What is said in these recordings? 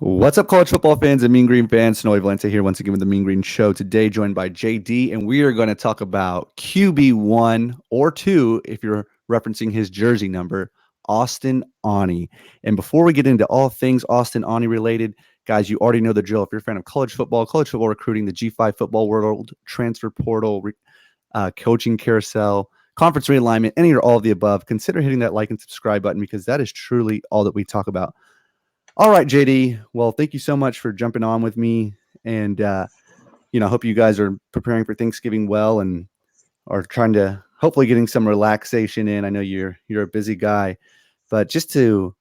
What's up, college football fans and Mean Green fans? Noe Valente here once again with the Mean Green Show. Today, joined by JD, and we are going to talk about QB1 or 2, if you're referencing his jersey number, Austin Aune. And before we get into all things Austin Aune related, guys, you already know the drill. If you're a fan of college football recruiting, the G5 Football World, transfer portal, coaching carousel, conference realignment, any or all of the above, consider hitting that like and subscribe button because that is truly all that we talk about. All right, JD. Well, thank you so much for jumping on with me. And, hope you guys are preparing for Thanksgiving well and are trying to hopefully getting some relaxation in. I know you're a busy guy, but just to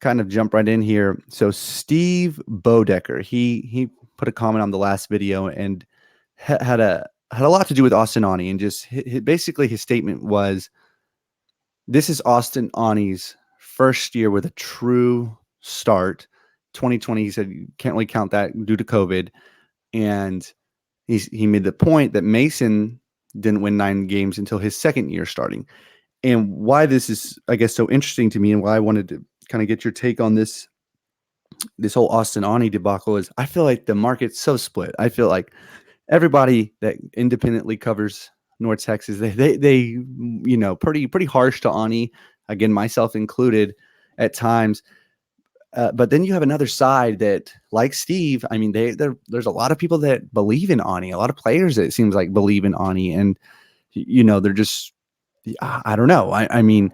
kind of jump right in here. So Steve Bodecker, he put a comment on the last video and had a lot to do with Austin Aune, and just basically his statement was, this is Austin Aune's first year with a true start. 2020, he said you can't really count that due to COVID. And he made the point that Mason didn't win 9 games until his second year starting. And why this is, I guess, so interesting to me, and why I wanted to kind of get your take on this whole Austin Aune debacle is, I feel like the market's so split. I feel like everybody that independently covers North Texas, they pretty harsh to Aune, again, myself included at times. But then you have another side that, like Steve, I mean, there's a lot of people that believe in Aune, a lot of players that it seems like believe in Aune, and they're just, I don't know. I mean,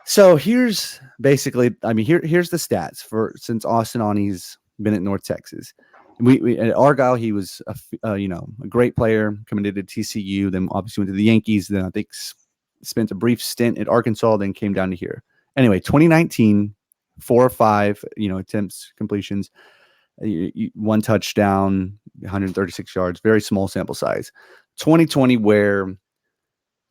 so here's basically, here's the stats for since Austin Aune's been at North Texas. We at Argyle, he was a great player, committed to TCU, then obviously went to the Yankees, then I think spent a brief stint at Arkansas, then came down to here. Anyway, 2019. 4 or 5, attempts, completions, 1 touchdown, 136 yards, very small sample size. 2020, where,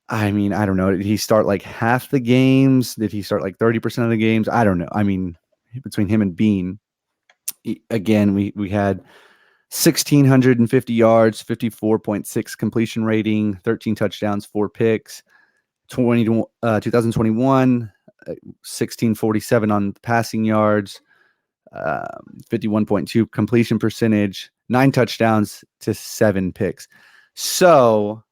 I don't know, did he start like half the games? Did he start like 30% of the games? I don't know. I mean, between him and Bean, again, we had 1,650 yards, 54.6 completion rating, 13 touchdowns, 4 picks. 2021, 1,647 on passing yards, 51.2 completion percentage, 9 touchdowns to 7 picks. So,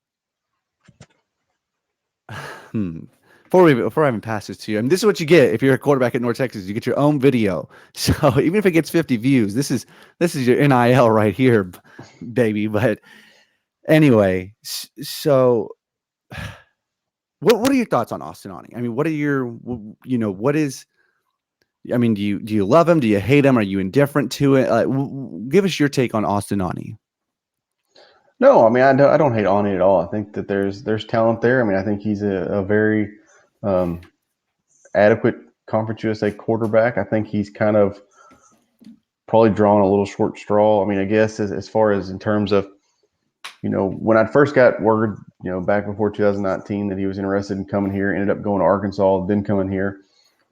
before I even pass this to you, this is what you get if you're a quarterback at North Texas. You get your own video. So even if it gets 50 views, this is your NIL right here, baby. But anyway, so. What are your thoughts on Austin Aune? What are your, what is, do you love him? Do you hate him? Are you indifferent to it? Give us your take on Austin Aune. No, I don't hate Aune at all. I think that there's talent there. I think he's a very adequate Conference USA quarterback. I think he's kind of probably drawn a little short straw. I guess as far as in terms of, when I first got word, back before 2019 that he was interested in coming here, ended up going to Arkansas, then coming here.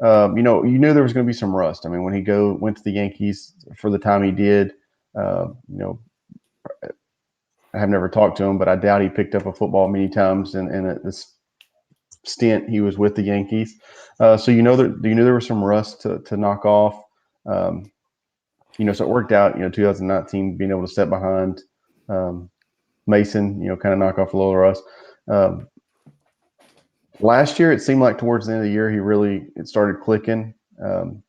You knew there was going to be some rust. When he went to the Yankees for the time he did, I have never talked to him, but I doubt he picked up a football many times in this stint he was with the Yankees. So there was some rust to knock off. So it worked out. 2019 being able to step behind Mason, kind of knock off a little rust. Last year, it seemed like towards the end of the year, it started clicking. The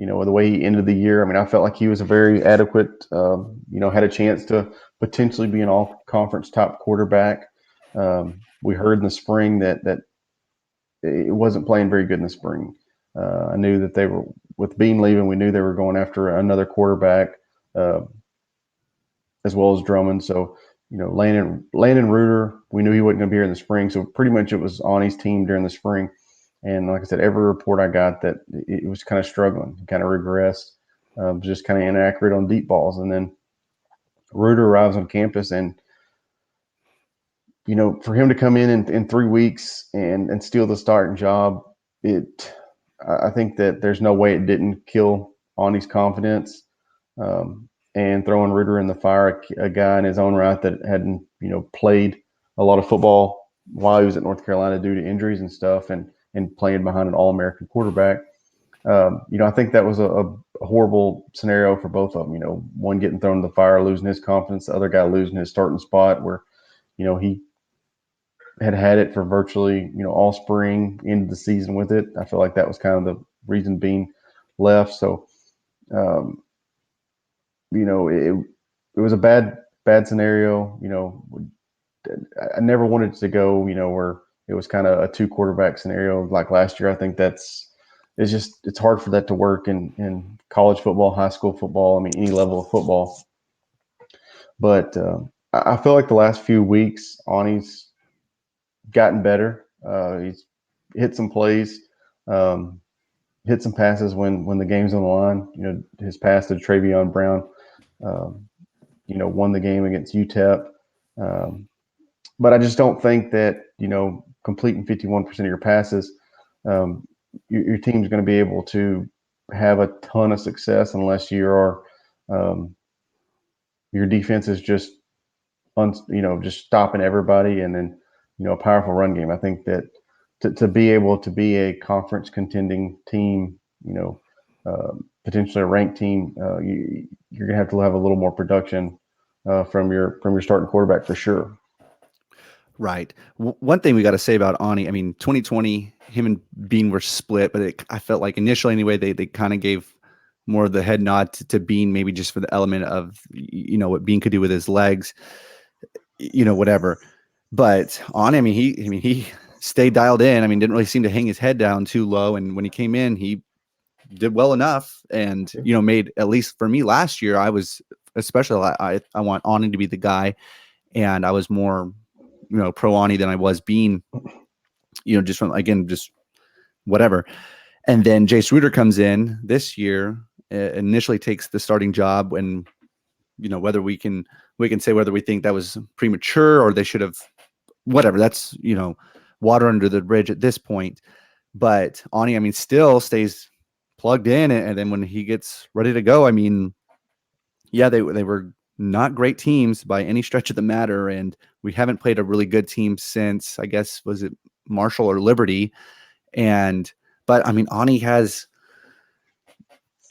way he ended the year, I felt like he was a very adequate, had a chance to potentially be an all-conference top quarterback. We heard in the spring that it wasn't playing very good in the spring. I knew that they were, with Bean leaving, we knew they were going after another quarterback, as well as Drummond. So, Landon Reuter, we knew he wasn't going to be here in the spring. So pretty much it was Aune's team during the spring. And like I said, every report I got that it was kind of struggling, kind of regressed, just kind of inaccurate on deep balls. And then Reuter arrives on campus, and, for him to come in 3 weeks and steal the starting job, I think that there's no way it didn't kill Aune's confidence. And throwing Reuter in the fire, a guy in his own right that hadn't, played a lot of football while he was at North Carolina due to injuries and stuff, and playing behind an All-American quarterback. I think that was a horrible scenario for both of them. One getting thrown in the fire, losing his confidence, the other guy losing his starting spot where, he had it for virtually, all spring, into the season with it. I feel like that was kind of the reason being left. So, um, it was a bad scenario. I never wanted to go, where it was kind of a two quarterback scenario like last year. I think it's hard for that to work in college football, high school football. I mean, any level of football. But I feel like the last few weeks, Ani's gotten better. He's hit some plays, um, hit some passes when the game's on the line. His pass to Travion Brown, um, won the game against UTEP. Um, but I just don't think that, completing 51% of your passes, your team's going to be able to have a ton of success unless um, your defense is just just stopping everybody, and then a powerful run game. I think that to be able to be a conference contending team, potentially a ranked team, you're going to have a little more production from your starting quarterback for sure. Right. One thing we got to say about Ani, I mean, 2020, him and Bean were split, but I felt like initially anyway, they kind of gave more of the head nod to Bean, maybe just for the element of, what Bean could do with his legs, whatever. But Ani, he stayed dialed in. I mean, didn't really seem to hang his head down too low. And when he came in, he did well enough, and made, at least for me last year, I was especially I want Ani to be the guy, and I was more pro Ani than I was Bean, just from, again, just whatever. And then Jace Ruder comes in this year, initially takes the starting job, and whether we can say whether we think that was premature or they should have, whatever, that's water under the bridge at this point. But Ani, I mean, still stays plugged in, and then when he gets ready to go, I mean, yeah, they were not great teams by any stretch of the matter, and we haven't played a really good team since, I guess, was it Marshall or Liberty? But I mean, Ani has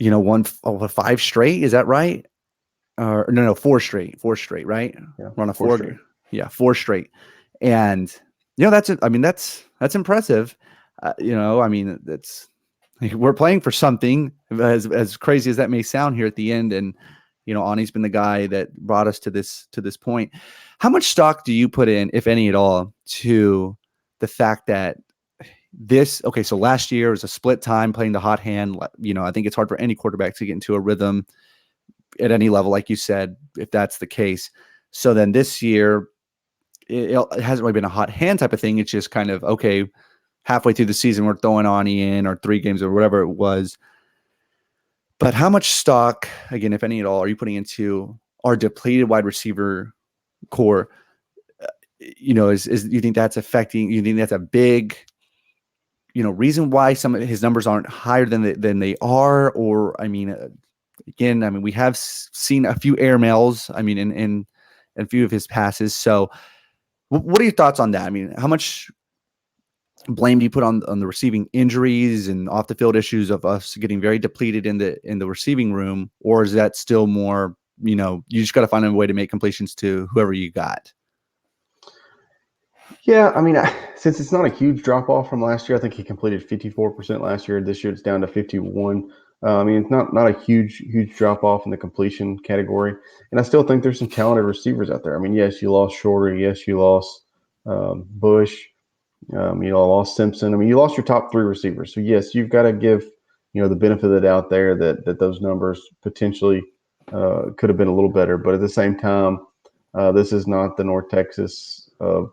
won 5 straight. Is that right? Or no, 4 straight, right? Yeah, We're on a 4 straight. Yeah, 4 straight, and that's it. I mean, that's impressive. I mean, we're playing for something, as crazy as that may sound here at the end, and Ani's been the guy that brought us to this point. How much stock do you put in, if any at all, to the fact that so last year was a split time playing the hot hand. I think it's hard for any quarterback to get into a rhythm at any level, like you said, if that's the case. So then this year, it hasn't really been a hot hand type of thing. It's just kind of, okay, halfway through the season, we're throwing Ani in, or 3 games or whatever it was. But how much stock, again, if any at all, are you putting into our depleted wide receiver core? Is you think that's affecting? You think that's a big, reason why some of his numbers aren't higher than they are? Or I mean, again, I mean, we have seen a few airmails. I mean, in a few of his passes. So, what are your thoughts on that? I mean, how much blame do you put on the receiving injuries and off the field issues of us getting very depleted in the receiving room, or is that still more, you just got to find a way to make completions to whoever you got? Yeah, I mean, since it's not a huge drop off from last year, I think he completed 54% last year. This year it's down to 51. I mean, it's not a huge drop off in the completion category, and I still think there's some talented receivers out there. I mean, yes, you lost Shorter, yes, you lost Bush, lost Simpson. I mean, you lost your top 3 receivers. So yes, you've got to give the benefit of the doubt there that those numbers potentially could have been a little better. But at the same time, this is not the North Texas of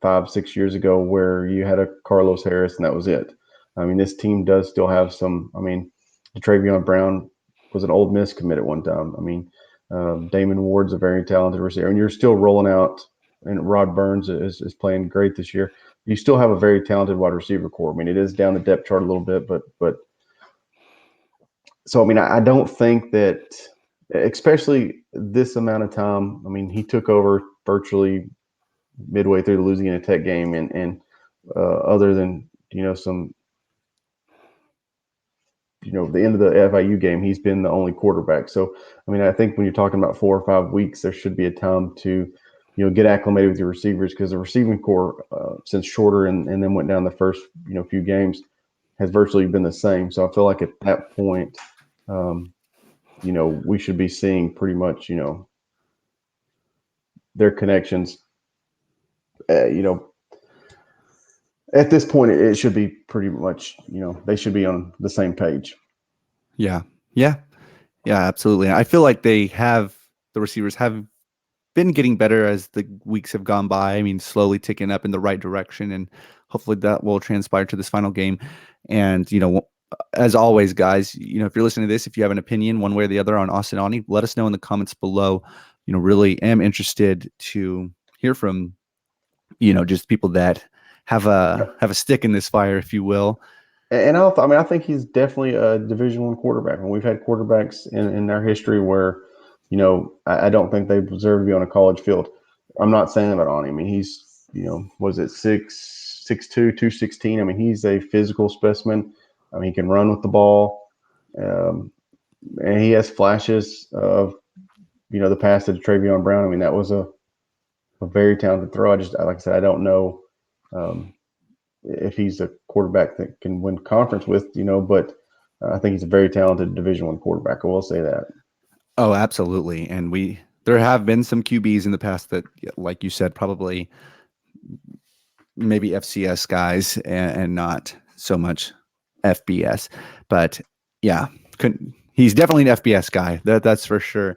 5-6 years ago where you had a Carlos Harris and that was it. I mean, this team does still have some. I mean, Travion Brown was an Ole Miss commit at one time. I mean, Damon Ward's a very talented receiver, and you're still rolling out. And Rod Burns is playing great this year. You still have a very talented wide receiver core. I mean, it is down the depth chart a little bit, but so I mean, I don't think that, especially this amount of time. I mean, he took over virtually midway through the Louisiana Tech game, and other than some the end of the FIU game, he's been the only quarterback. So, I mean, I think when you're talking about 4 or 5 weeks, there should be a time to, get acclimated with your receivers, because the receiving core, since Shorter and then went down the first, few games, has virtually been the same. So I feel like at that point, we should be seeing pretty much, their connections, at this point, it should be pretty much, they should be on the same page. Yeah. Yeah. Yeah, absolutely. I feel like the receivers have been getting better as the weeks have gone by. I mean, slowly ticking up in the right direction, and hopefully that will transpire to this final game. And, as always, guys, if you're listening to this, if you have an opinion one way or the other on Austin Aune, let us know in the comments below. Really am interested to hear from, just people that have a stick in this fire, if you will. And I think he's definitely a Division I quarterback. And we've had quarterbacks in our history where, I don't think they deserve to be on a college field. I'm not saying that on him. I mean, he's, was it 6'2", 216? I mean, he's a physical specimen. I mean, he can run with the ball. And he has flashes of, the pass to Travion Brown. I mean, that was a very talented throw. Like I said, I don't know if he's a quarterback that can win conference with, but I think he's a very talented Division I quarterback. I will say that. Oh, absolutely. And there have been some QBs in the past that, like you said, probably maybe FCS guys and not so much FBS. But yeah, he's definitely an FBS guy. That's for sure.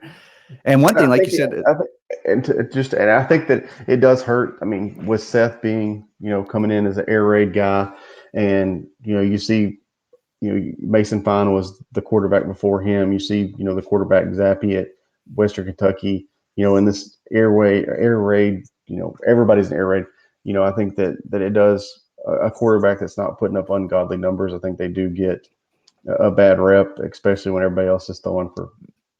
And one thing, like you said, and I think that it does hurt. I mean, with Seth being, coming in as an air raid guy, and you see, Mason Fine was the quarterback before him. You see, the quarterback Zappy at Western Kentucky. In this air raid, everybody's an air raid. I think that it does a quarterback that's not putting up ungodly numbers. I think they do get a bad rep, especially when everybody else is throwing for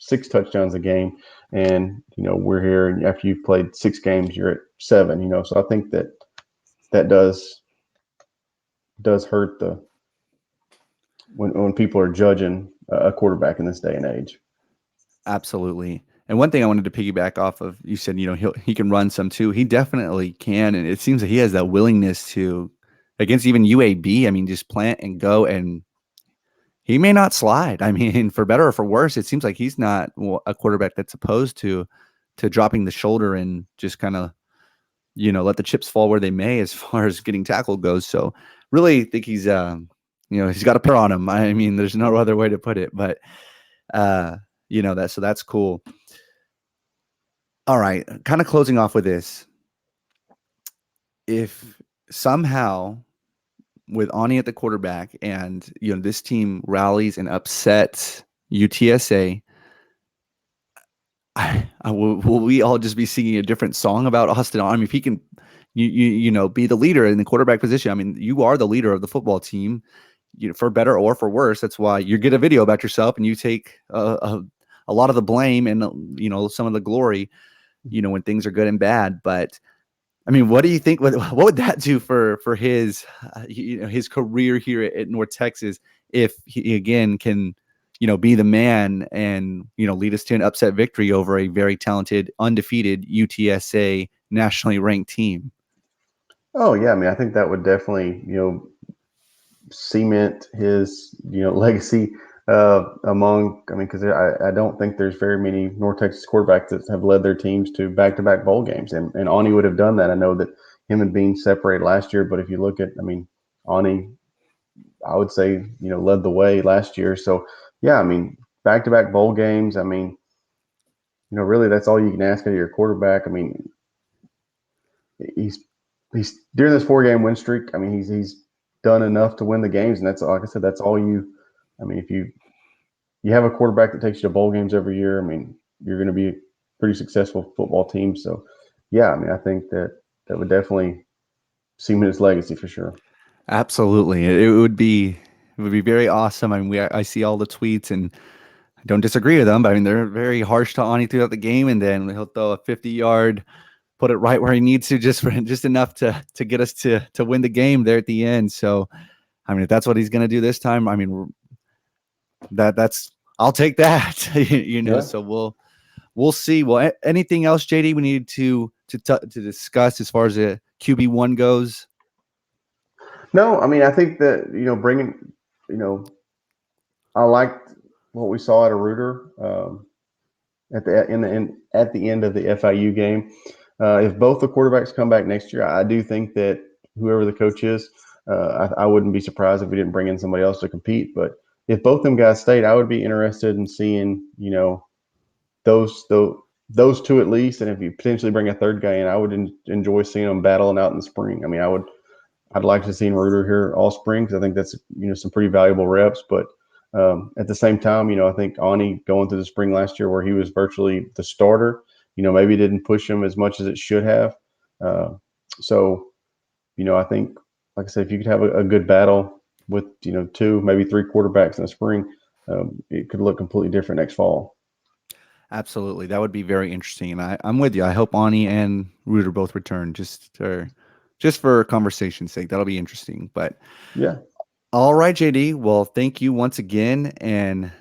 6 touchdowns a game, and we're here, and after you've played 6 games, you're at 7. So I think that does hurt when people are judging a quarterback in this day and age. Absolutely. And one thing I wanted to piggyback off of, you said, he can run some too. He definitely can, and it seems that he has that willingness to, against even UAB. I mean, just plant and go, and he may not slide. I mean, for better or for worse, it seems like he's not a quarterback that's opposed to dropping the shoulder and just kind of, let the chips fall where they may as far as getting tackled goes. So really think he's, he's got a pair on him. I mean, there's no other way to put it, but, so that's cool. All right. Kind of closing off with this. If somehow with Aune at the quarterback and, this team rallies and upsets UTSA, will we all just be singing a different song about Austin Aune? I mean, if he can, be the leader in the quarterback position. I mean, you are the leader of the football team, for better or for worse. That's why you get a video about yourself and you take a lot of the blame and, some of the glory, when things are good and bad. But I mean, what do you think? What would that do for his, his career here at North Texas if he again can, be the man and, lead us to an upset victory over a very talented, undefeated UTSA nationally ranked team? Oh yeah, I mean, I think that would definitely, cement his, legacy among. I mean, because I don't think there's very many North Texas quarterbacks that have led their teams to back-to-back bowl games, and Aune would have done that. I know that him and Bean separated last year, but if you look at, I mean, Aune, I would say, led the way last year. So yeah, I mean, back-to-back bowl games. I mean, really, that's all you can ask of your quarterback. I mean, he's during this 4-game win streak. I mean, he's done enough to win the games, and that's, like I said, that's all you. I mean, if you have a quarterback that takes you to bowl games every year, I mean, you're going to be a pretty successful football team. So, yeah, I mean, I think that would definitely cement his legacy for sure. Absolutely, it would be very awesome. I mean, I see all the tweets and I don't disagree with them, but I mean, they're very harsh to Aune throughout the game, and then he'll throw a 50-yard, put it right where he needs to, just enough to get us to win the game there at the end. So, I mean, if that's what he's going to do this time, I mean, that's I'll take that. Yeah. So we'll see. Well, anything else, JD, we needed to discuss as far as the QB1 goes? No, I mean, I think that, bringing, I liked what we saw at a Reuter at the end of the FIU game. If both the quarterbacks come back next year, I do think that whoever the coach is, I wouldn't be surprised if we didn't bring in somebody else to compete. But if both them guys stayed, I would be interested in seeing, those those two at least. And if you potentially bring a third guy in, I would enjoy seeing them battling out in the spring. I mean, I'd like to see Reuter here all spring because I think that's some pretty valuable reps. But at the same time, I think Ani going through the spring last year where he was virtually the starter, maybe didn't push him as much as it should have. So, I think, like I said, if you could have a good battle with, two, maybe three quarterbacks in the spring, it could look completely different next fall. Absolutely. That would be very interesting. And I'm with you. I hope Ani and Reuter both return just for conversation's sake. That'll be interesting. But yeah. All right, JD. Well, thank you once again. And,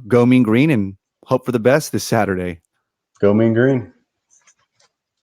go Mean Green and hope for the best this Saturday. Go Mean Green.